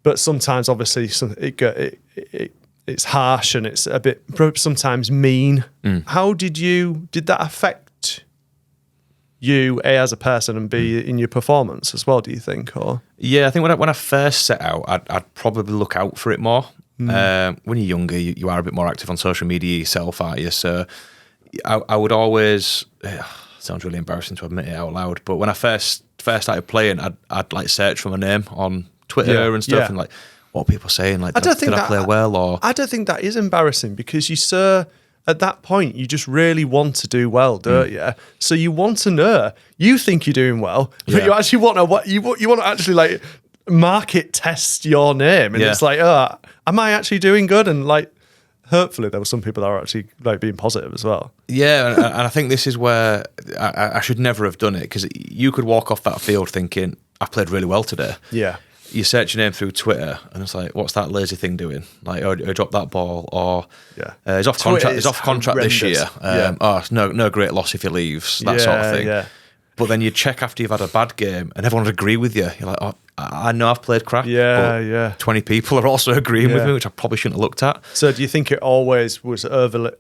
but sometimes obviously it's harsh and it's a bit sometimes mean. How did that affect you as a person and B in your performance as well? Do you think? Or I think when I first set out, I'd probably look out for it more. When you're younger, you are a bit more active on social media yourself, aren't you? So I would always, sounds really embarrassing to admit it out loud, but when I first started playing, I'd like search for my name on Twitter and stuff, and like what people saying, like, did I play well? Or I don't think that is embarrassing, because at that point, you just really want to do well, don't you? So you want to know. You think you're doing well, but you actually want to actually like market test your name, and it's like, am I actually doing good? And like, hopefully there were some people that are actually like being positive as well. Yeah, and I think this is where I should never have done it, because you could walk off that field thinking, I played really well today. Yeah. You search your name through Twitter, and it's like, what's that lazy thing doing? Like, oh, dropped that ball, or he's off contract. He's off contract this year. It's no great loss if he leaves. That sort of thing. Yeah. But then you check after you've had a bad game, and everyone would agree with you. You're like, oh, I know I've played crap. But 20 people are also agreeing with me, which I probably shouldn't have looked at. So do you think it always was overly,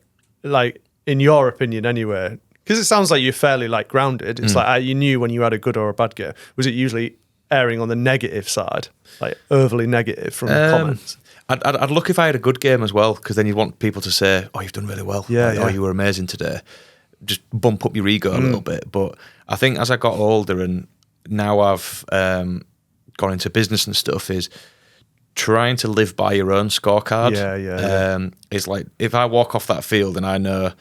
like, in your opinion anyway? Because it sounds like you're fairly like grounded. It's like you knew when you had a good or a bad game. Was it usually erring on the negative side, like overly negative from comments? I'd look if I had a good game as well, because then you'd want people to say, oh, you've done really well. Oh, you were amazing today. just bump up your ego a little bit. But I think as I got older and now I've gone into business and stuff, is trying to live by your own scorecard. It's like if I walk off that field and I know,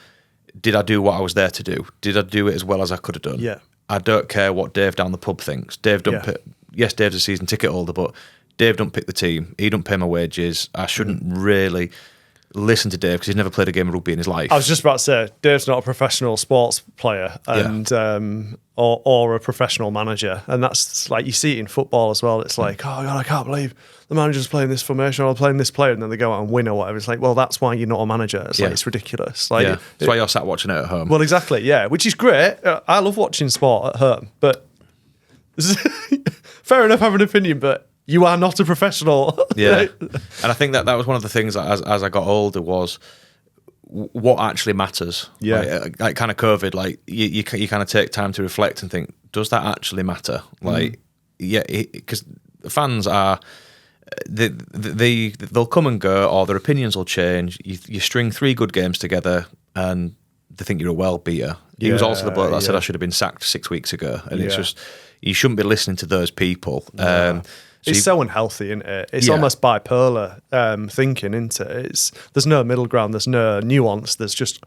did I do what I was there to do? Did I do it as well as I could have done? Yeah. I don't care what Dave down the pub thinks. Dave don't pick, yes, Dave's a season ticket holder, but Dave don't pick the team. He don't pay my wages. I shouldn't really listen to Dave because he's never played a game of rugby in his life. I was just about to say, Dave's not a professional sports player and or a professional manager. And that's like, you see it in football as well. It's like, oh God, I can't believe the manager's playing this formation or playing this player, and then they go out and win or whatever. It's like, well, that's why you're not a manager. It's like, it's ridiculous. Like, that's why you're sat watching it at home. Well, exactly, yeah, which is great. I love watching sport at home, but fair enough, have an opinion, but you are not a professional. Yeah. And I think that was one of the things that as I got older was what actually matters. Yeah. Like kind of COVID, like you kind of take time to reflect and think, does that actually matter? Like, because fans are, they'll come and go, or their opinions will change. You string 3 good games together and they think you're a well beater. He was also the bloke that said I should have been sacked 6 weeks ago. And it's just, you shouldn't be listening to those people. It's so unhealthy, isn't it? It's almost bipolar thinking, isn't it? There's no middle ground, there's no nuance, there's just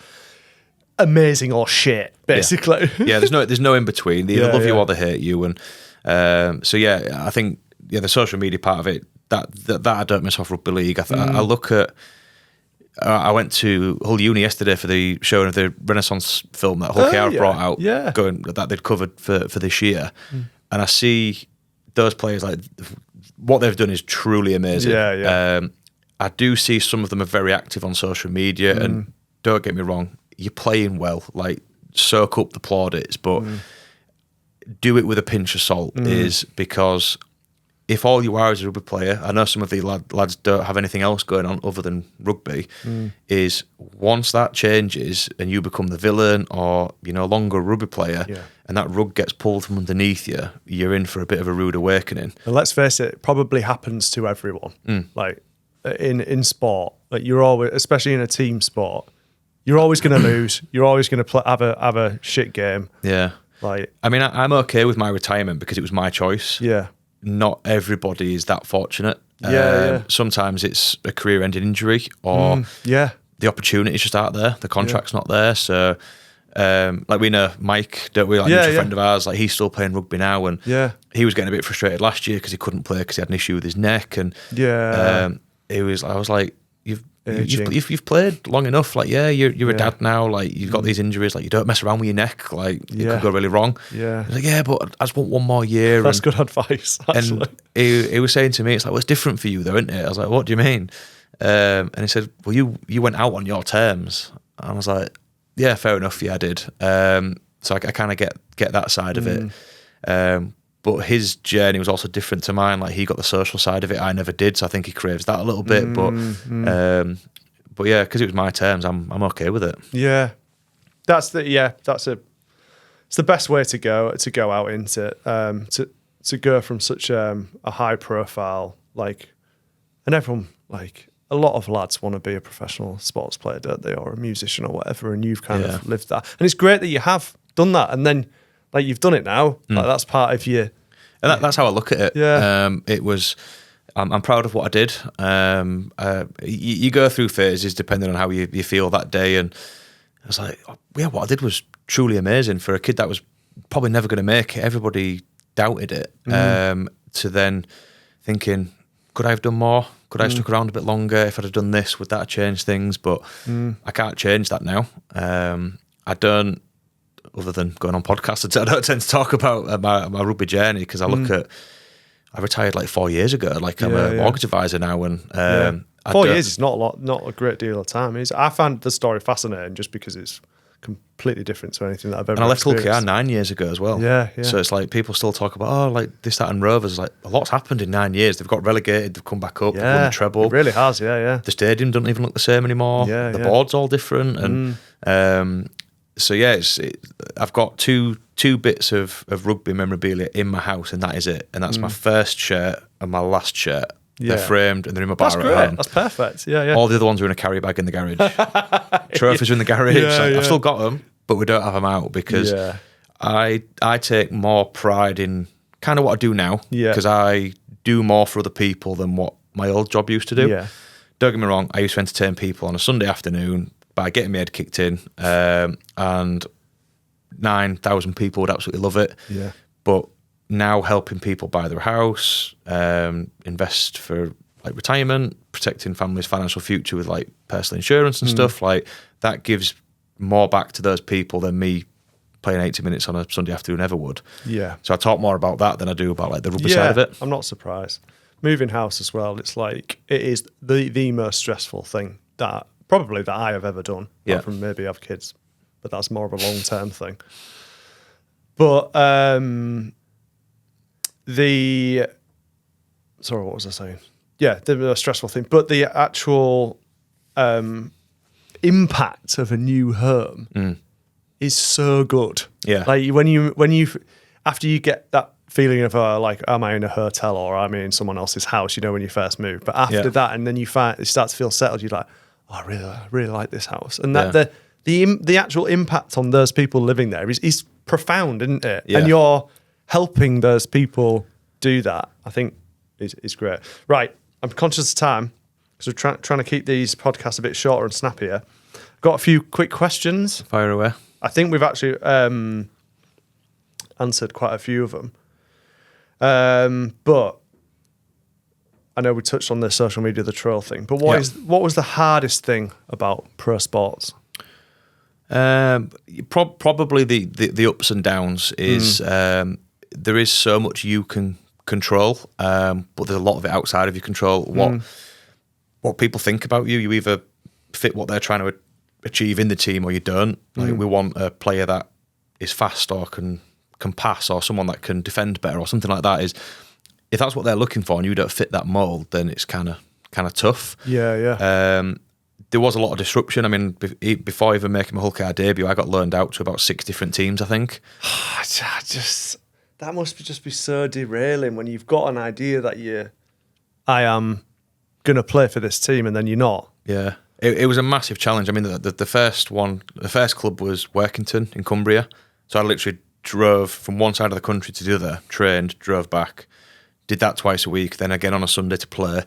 amazing or shit, basically. Yeah, there's no in between. They either love you or they hate you. And I think the social media part of it, that I don't miss off rugby league. I look at. I went to Hull Uni yesterday for the showing of the Renaissance film that Hull KR brought out, going that they'd covered for this year, and I see those players, like what they've done is truly amazing. I do see some of them are very active on social media, and don't get me wrong, you're playing well, like soak up the plaudits, but do it with a pinch of salt, is because if all you are is a rugby player, I know some of the lads don't have anything else going on other than rugby, is once that changes and you become the villain or you're no longer a rugby player and that rug gets pulled from underneath you, you're in for a bit of a rude awakening. And let's face it probably happens to everyone. Like in sport, like you're always, especially in a team sport, you're always going to lose. You're always going to have a shit game. Yeah. Like, I mean, I'm okay with my retirement because it was my choice. Yeah. Not everybody is that fortunate. Yeah. Sometimes it's a career-ending injury, or the opportunity's just out there. The contract's not there. So, like we know Mike, don't we? Like mutual friend of ours. Like he's still playing rugby now, and he was getting a bit frustrated last year because he couldn't play because he had an issue with his neck, and I was like, you've played long enough. Like, you're a dad now. Like, you've got these injuries. Like, you don't mess around with your neck. Like, it could go really wrong. Yeah. He's like, but I just want one more year. That's good advice, actually. And he was saying to me, it's like, well, it's different for you though, isn't it? I was like, what do you mean? And he said, well, you went out on your terms. And I was like, yeah, fair enough. Yeah, I did. So I kind of get that side of it. But his journey was also different to mine. Like, he got the social side of it. I never did. So I think he craves that a little bit. But yeah, because it was my terms, I'm okay with it. Yeah. It's the best way to go out into it. To go from such a high profile, like, and everyone, like, a lot of lads want to be a professional sports player, don't they, or a musician or whatever, and you've kind of lived that. And it's great that you have done that, and then, like, you've done it now. Like, that's part of you. And that's how I look at it. Yeah. It was, I'm proud of what I did. You go through phases depending on how you feel that day. And I was like, what I did was truly amazing for a kid that was probably never going to make it. Everybody doubted it. To then thinking, could I have done more? Could I have stuck around a bit longer? If I'd have done this, would that have changed things? But I can't change that now. I don't, other than going on podcasts, I don't tend to talk about my rugby journey because I look at, I retired like 4 years ago. Like, I'm a mortgage advisor now, and 4 years is not a great deal of time. I found the story fascinating just because it's completely different to anything that I've ever And I left Hull experienced. KR 9 years ago as well. Yeah. So it's like people still talk about, like this, that, and Rovers. Like, a lot's happened in 9 years. They've got relegated, they've come back up, they've won the treble. It really has, yeah. The stadium doesn't even look the same anymore. The board's all different, and so I've got two bits of rugby memorabilia in my house, and that is it. And that's my first shirt and my last shirt. They're framed and they're in my bar That's at great. home. That's perfect. Yeah. All the other ones are in a carry bag in the garage. Trophies are in the garage. I've still got them. but we don't have them out because I take more pride in kind of what I do now because I do more for other people than what my old job used to do. Yeah. Don't get me wrong, I used to entertain people on a Sunday afternoon by getting my head kicked in, and 9,000 people would absolutely love it. Yeah. But now helping people buy their house, invest for like retirement, protecting families' financial future with like personal insurance and stuff, like that gives more back to those people than me playing 80 minutes on a Sunday afternoon ever would. Yeah. So I talk more about that than I do about like the rugby side of it. I'm not surprised. Moving house as well, it's like it is the most stressful thing that I have ever done. Yeah. Apart from maybe have kids, but that's more of a long-term thing. But sorry, what was I saying? Yeah, the most stressful thing. But the actual impact of a new home is so good. Yeah. Like when you after you get that feeling of like, am I in a hotel or am I in someone else's house? You know, when you first move. But after that, and then you start to feel settled. You're like, oh, I really like this house, and that the actual impact on those people living there is profound, isn't it? Yeah. And you're helping those people do that. I think is great. Right, I'm conscious of time because we're trying to keep these podcasts a bit shorter and snappier. Got a few quick questions. Fire away. I think we've actually answered quite a few of them. But I know we touched on the social media, the troll thing. But what was the hardest thing about pro sports? Probably the ups and downs is there is so much you can control, but there's a lot of it outside of your control. What people think about you, you either fit what they're trying to achieve in the team or you don't. Like we want a player that is fast or can pass or someone that can defend better or something like that. Is if that's what they're looking for and you don't fit that mold, then it's kind of tough. Yeah. There was a lot of disruption. I mean, before even making my Hull KR debut, I got loaned out to about 6 different teams, I think. That must just be so derailing when you've got an idea that I am going to play for this team and then you're not. Yeah. It was a massive challenge. I mean, the first club was Workington in Cumbria. So I literally drove from one side of the country to the other, trained, drove back, did that twice a week, then again on a Sunday to play.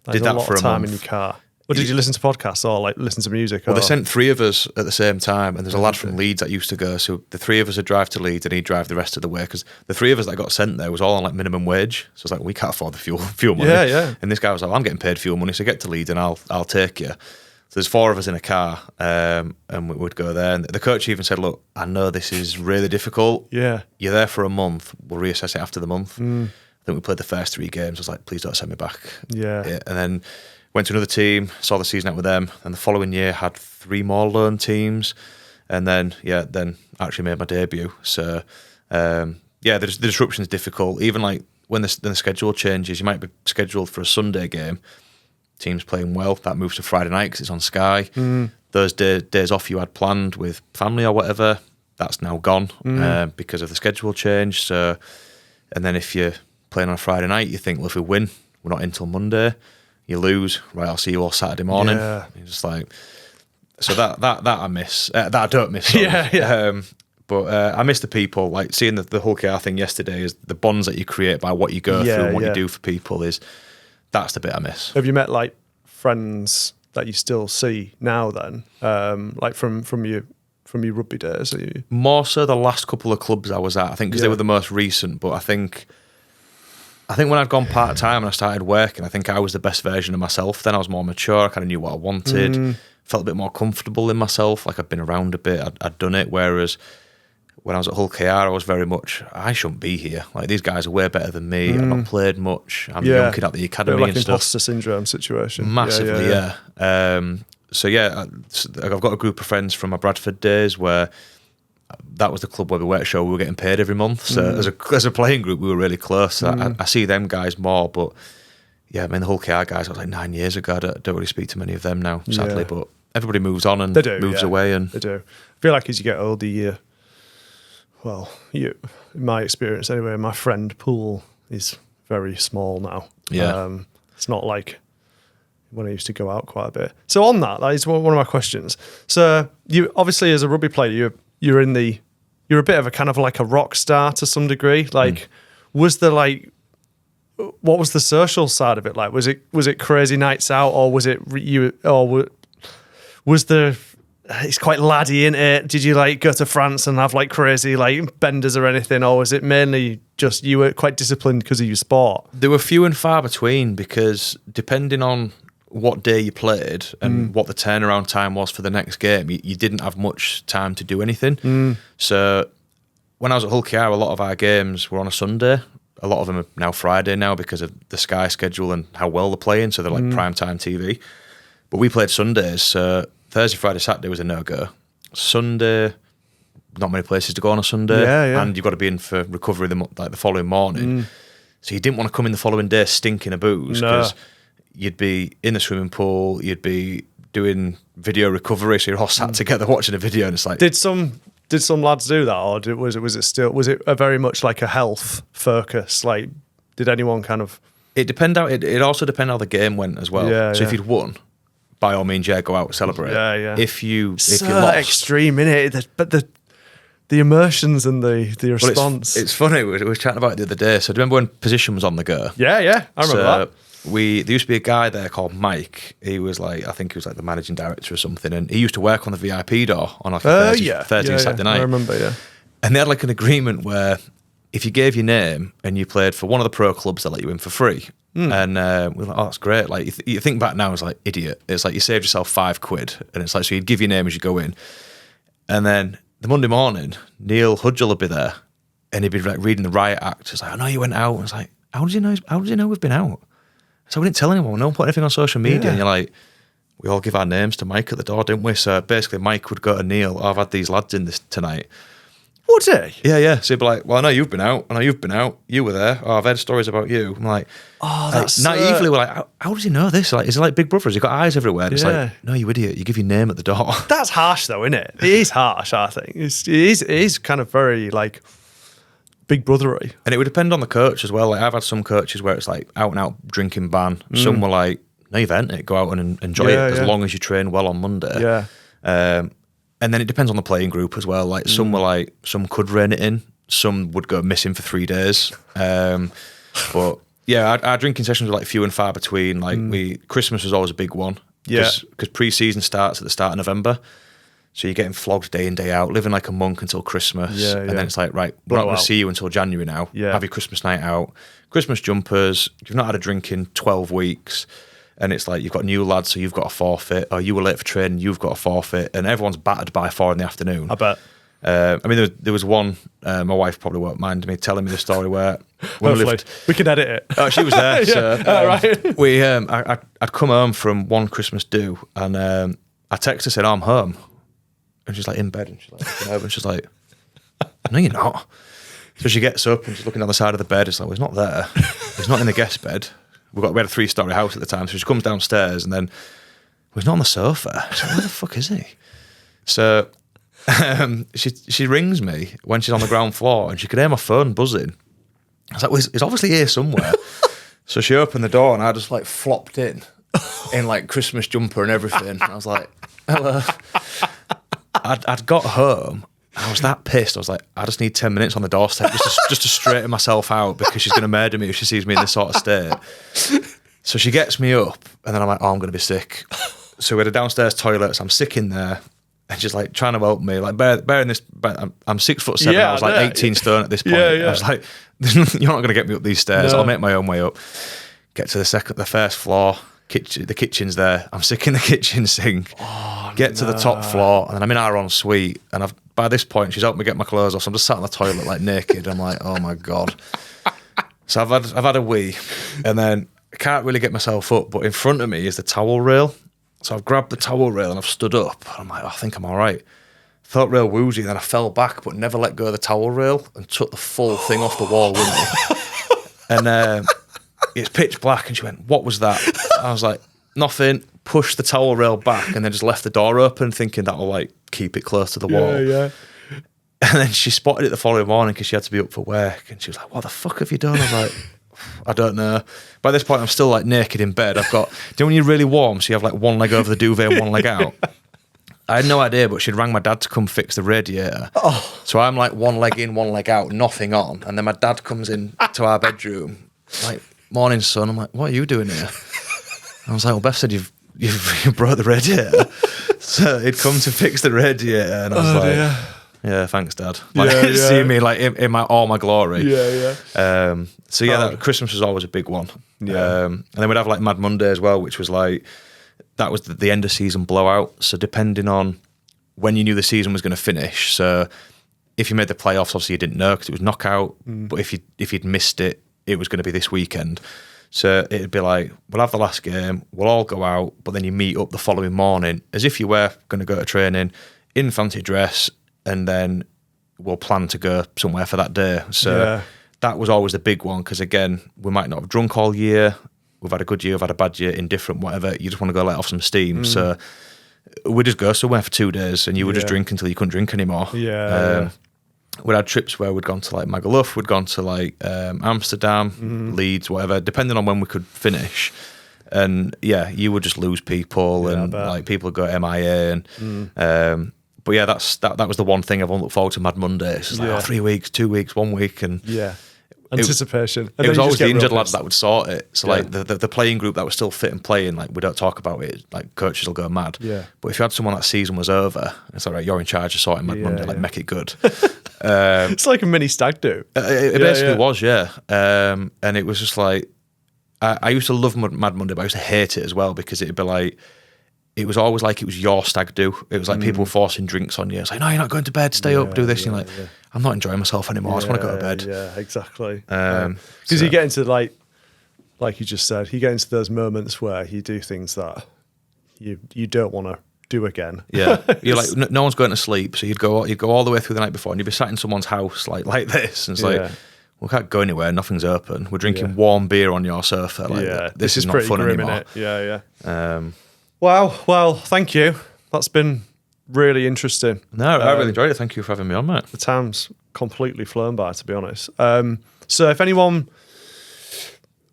Did that for a time month. In your car. Or did you listen to podcasts or like listen to music? Well, they sent 3 of us at the same time, and there's a lad from Leeds that used to go. So the 3 of us would drive to Leeds, and he'd drive the rest of the way because the 3 of us that got sent there was all on like minimum wage. So it's like we can't afford the fuel money. Yeah. And this guy was like, I'm getting paid fuel money, so get to Leeds and I'll take you. So there's 4 of us in a car, and we would go there. And the coach even said, "Look, I know this is really difficult. Yeah, you're there for a month. We'll reassess it after the month." I think we played the first 3 games. I was like, "Please don't send me back." Yeah. And then went to another team, saw the season out with them, and the following year had 3 more loan teams, and then actually made my debut. So the disruption is difficult. Even like when the schedule changes, you might be scheduled for a Sunday game. Teams playing well, that moves to Friday night because it's on Sky. Those days off you had planned with family or whatever, that's now gone because of the schedule change. So, and then if you're playing on a Friday night, you think, well, if we win, we're not in till Monday. You lose, right? I'll see you all Saturday morning. Yeah. You're just like, so that I miss. That I don't miss. Sorry. Yeah. But I miss the people. Like seeing the Hull KR thing yesterday is the bonds that you create by what you go through and what you do for people is. That's the bit I miss. Have you met like friends that you still see now then? Like from your rugby days? More so the last couple of clubs I was at, I think, because they were the most recent. But I think when I'd gone part-time and I started working, I think I was the best version of myself. Then I was more mature, I kind of knew what I wanted, felt a bit more comfortable in myself, like I'd been around a bit, I'd done it. Whereas when I was at Hull KR, I was very much, I shouldn't be here. Like, these guys are way better than me. I've not played much. I'm a young kid at the academy like and stuff. Imposter syndrome situation. Massively, yeah. I've got a group of friends from my Bradford days where that was the club where we worked show. We were getting paid every month. So as a playing group, we were really close. So I see them guys more. But yeah, I mean, the Hull KR guys, I was like 9 years ago. I don't really speak to many of them now, sadly. But everybody moves on and moves away. And they do. I feel like as you get older, in my experience anyway, my friend pool is very small now. Yeah. It's not like when I used to go out quite a bit. So on that is one of my questions. So you obviously as a rugby player, you're a bit of a kind of like a rock star to some degree. Like, was there like, what was the social side of it like? Was it crazy nights out, or was it was there? It's quite laddie, isn't it? Did you like go to France and have like crazy like benders or anything, or was it mainly just you were quite disciplined because of your sport? There were few and far between, because depending on what day you played and what the turnaround time was for the next game, you didn't have much time to do anything. So when I was at Hull KR, a lot of our games were on a Sunday. A lot of them are now Friday now because of the Sky schedule and how well they're playing, so they're like prime time TV. But we played Sundays, so Thursday, Friday, Saturday was a no-go. Sunday, not many places to go on a Sunday, and you've got to be in for recovery the following morning. So you didn't want to come in the following day stinking of booze, because you'd be in the swimming pool, you'd be doing video recovery, so you're all sat together watching a video, and it's like... Did some lads do that, or was it a very much like a health focus? Like, did anyone kind of... It also depended how the game went as well. So if you'd won, by all means, go out and celebrate. If you lost, extreme, innit? But the emotions and the response. It's funny. We were chatting about it the other day. So do you remember when Position was on the go? Yeah, I remember that. There used to be a guy there called Mike. He was like, I think he was like the managing director or something, and he used to work on the VIP door on like a Thursday and Saturday night. I remember, And they had like an agreement where if you gave your name and you played for one of the pro clubs, they'll let you in for free. And we were like, oh, that's great. Like, you think back now, it's like, idiot. It's like you saved yourself £5, and it's like, so you'd give your name as you go in. And then the Monday morning, Neil Hudgell would be there, and he'd be like reading the riot act. It's like, I know you went out. And it's like, how does he know we've been out? So we didn't tell anyone. No one put anything on social media. And you're like, we all give our names to Mike at the door, didn't we? So basically, Mike would go to Neil, I've had these lads in this tonight. Would he? Yeah. So he'd be like, well, I know you've been out. You were there. Oh, I've heard stories about you. I'm like, that's naively, we're like, how does he know this? Like, is it like Big Brother? Has he got eyes everywhere? And it's like, no, you idiot. You give your name at the door. That's harsh, though, isn't it? It is harsh, I think. It is kind of very, like, Big Brothery. And it would depend on the coach as well. Like, I've had some coaches where it's like out and out drinking ban. Some were like, no, you've earned it. Go out and enjoy it as long as you train well on Monday. Yeah. And then it depends on the playing group as well. Like some were like, some could rein it in. Some would go missing for 3 days. But yeah, our drinking sessions were like few and far between. Like Christmas was always a big one. Because pre-season starts at the start of November. So you're getting flogged day in, day out, living like a monk until Christmas. And then it's like, right, we're not going to see you until January now. Have your Christmas night out. Christmas jumpers. You've not had a drink in 12 weeks. And it's like, you've got new lads, so you've got a forfeit. Or you were late for training, you've got a forfeit. And everyone's battered by 4 PM. I bet. I mean, there was one, my wife probably won't mind me telling me the story where... we can edit it. Oh, she was there. So, right. I'd come home from one Christmas do, and I texted her saying, I'm home. And she's like, in bed. And she's like, looking over, and she's like, no, you're not. So she gets up, and she's looking down the side of the bed. It's like, well, he's not there. He's not in the guest bed. We had a 3-story house at the time, so she comes downstairs and then, well, he's not on the sofa. She's like, where the fuck is he? So she rings me when she's on the ground floor, and she could hear my phone buzzing. I was like, well, he's obviously here somewhere. So she opened the door, and I just like flopped in like Christmas jumper and everything. And I was like, hello. I'd got home. I was that pissed. I was like, I just need 10 minutes on the doorstep just to straighten myself out, because she's going to murder me if she sees me in this sort of state. So she gets me up, and then I'm like, oh, I'm going to be sick. So we had a downstairs toilet, so I'm sick in there, and she's like trying to help me. Like, bearing this, I'm 6'7". I was like 18 stone at this point. I was like, you're not going to get me up these stairs. I'll make my own way up. Get to the first floor. The kitchen's there. I'm sick in the kitchen sink. Get to the top floor, and then I'm in our ensuite, and by this point she's helped me get my clothes off. So I'm just sat on the toilet like naked. I'm like, oh my god. So I've had a wee, and then I can't really get myself up, but in front of me is the towel rail. So I've grabbed the towel rail and I've stood up. I'm like, I think I'm all right. Felt real woozy, and then I fell back, but never let go of the towel rail, and took the full thing off the wall with me. And it's pitch black, and she went, what was that? I was like, nothing. Pushed the towel rail back, and then just left the door open, thinking that'll like keep it close to the wall. And then she spotted it the following morning because she had to be up for work, and she was like, what the fuck have you done? I was like, I don't know. By this point I'm still like naked in bed. I've got, do you know when you're really warm, so you have like one leg over the duvet and one leg out? I had no idea, but she'd rang my dad to come fix the radiator. Oh. So I'm like one leg in, one leg out, nothing on. And then my dad comes in to our bedroom, like, morning, son. I'm like, what are you doing here? I was like, well, Beth said you've broke the radiator. So he'd come to fix the radiator. And I was like, yeah, thanks, Dad. Like, see me like in all my glory. So that Christmas was always a big one. And then we'd have like Mad Monday as well, which was like, that was the end of season blowout. So depending on when you knew the season was going to finish, so if you made the playoffs, obviously you didn't know because it was knockout. But if you'd missed it, it was going to be this weekend. So it'd be like, we'll have the last game, we'll all go out, but then you meet up the following morning as if you were going to go to training in fancy dress, and then we'll plan to go somewhere for that day. So that was always the big one because, again, we might not have drunk all year. We've had a good year, we've had a bad year, indifferent, whatever. You just want to go let off some steam. So we'd just go somewhere for 2 days and you would just drink until you couldn't drink anymore. We'd had trips where we'd gone to like Magaluf, we'd gone to like Amsterdam, Leeds, whatever, depending on when we could finish. And you would just lose people and like people would go MIA. And but that was the one thing everyone looked forward to Mad Monday. It's just like 3 weeks, 2 weeks, 1 week, and anticipation. It was always the injured lads that would sort it. So like the playing group that was still fit and playing, like we don't talk about it. Like coaches will go mad. But if you had someone that season was over, it's all right. You're in charge of sorting Mad Monday. Like make it good. It's like a mini stag do. It basically was, and it was just like I used to love Mad Monday, but I used to hate it as well because it'd be like. It was always like it was your stag do. It was like people forcing drinks on you. It's like, no, you're not going to bed. Stay up, do this. And you're like, I'm not enjoying myself anymore. I just want to go to bed. Yeah, exactly. Because you get into like you just said, you get into those moments where you do things that you don't want to do again. Yeah, you're like, no one's going to sleep. So you'd go all the way through the night before, and you'd be sat in someone's house like this, and it's like. We can't go anywhere. Nothing's open. We're drinking warm beer on your sofa. Like, this is not fun anymore. Wow. Well, thank you. That's been really interesting. No, I really enjoyed it. Thank you for having me on, mate. The time's completely flown by, to be honest. So if anyone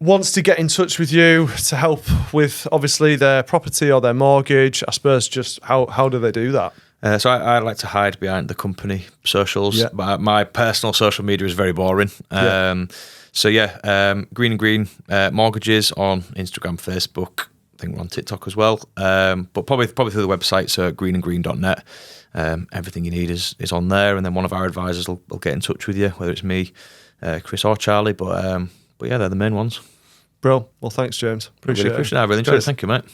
wants to get in touch with you to help with, obviously, their property or their mortgage, I suppose just how do they do that? So I like to hide behind the company socials. My personal social media is very boring. Green and Green Mortgages on Instagram, Facebook. I think we're on TikTok as well, but probably through the website, so greenandgreen.net. Everything you need is on there, and then one of our advisors will get in touch with you, whether it's me, Chris or Charlie, but they're the main ones. Bro, well, thanks, James. Appreciate it. I really enjoyed it. Thank you, mate.